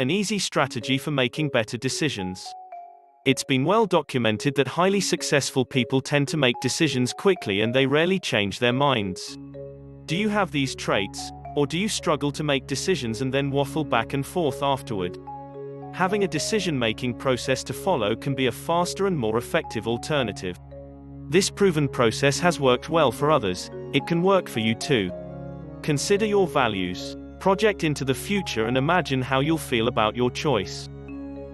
an easy strategy for making better decisions. It's been well documented that highly successful people tend to make decisions quickly and they rarely change their minds. Do you have these traits, or do you struggle to make decisions and then waffle back and forth afterward? Having a decision-making process to follow can be a faster and more effective alternative. This proven process has worked well for others. It can work for you too. Consider your values. Project into the future and imagine how you'll feel about your choice.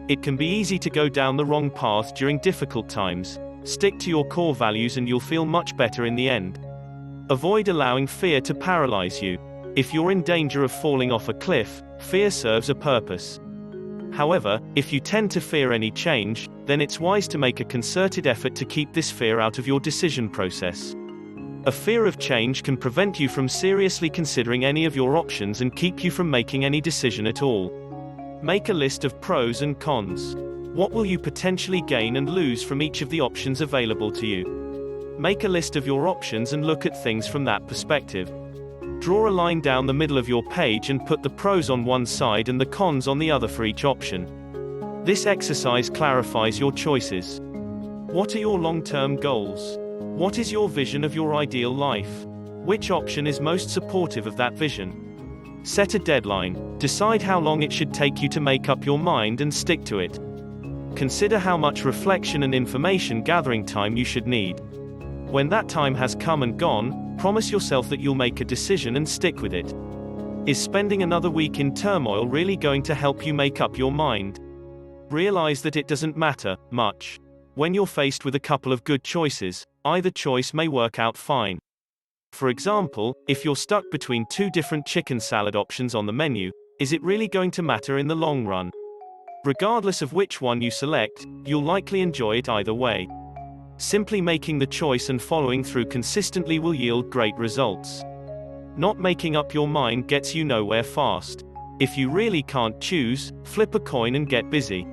It can be easy to go down the wrong path during difficult times. Stick to your core values and you'll feel much better in the end. Avoid allowing fear to paralyze you. If you're in danger of falling off a cliff, fear serves a purpose. However, if you tend to fear any change, then it's wise to make a concerted effort to keep this fear out of your decision process. A fear of change can prevent you from seriously considering any of your options and keep you from making any decision at all. Make a list of pros and cons. What will you potentially gain and lose from each of the options available to you? Make a list of your options and look at things from that perspective. Draw a line down the middle of your page and put the pros on one side and the cons on the other for each option. This exercise clarifies your choices. What are your long-term goals? What is your vision of your ideal life? Which option is most supportive of that vision? Set a deadline. Decide how long it should take you to make up your mind and stick to it. Consider how much reflection and information gathering time you should need. When that time has come and gone, promise yourself that you'll make a decision and stick with it. Is spending another week in turmoil really going to help you make up your mind? Realize that it doesn't matter much. When you're faced with a couple of good choices, either choice may work out fine. For example, if you're stuck between two different chicken salad options on the menu, is it really going to matter in the long run? Regardless of which one you select, you'll likely enjoy it either way. Simply making the choice and following through consistently will yield great results. Not making up your mind gets you nowhere fast. If you really can't choose, flip a coin and get busy.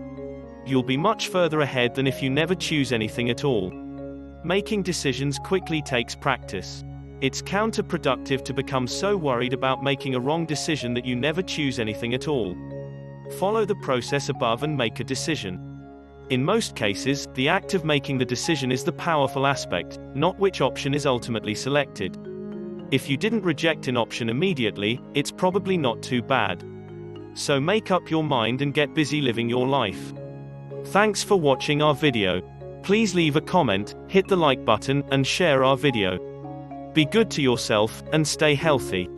You'll be much further ahead than if you never choose anything at all. Making decisions quickly takes practice. It's counterproductive to become so worried about making a wrong decision that you never choose anything at all. Follow the process above and make a decision. In most cases, the act of making the decision is the powerful aspect, not which option is ultimately selected. If you didn't reject an option immediately, it's probably not too bad. So make up your mind and get busy living your life. Thanks for watching our video. Please leave a comment, hit the like button, and share our video. Be good to yourself, and stay healthy.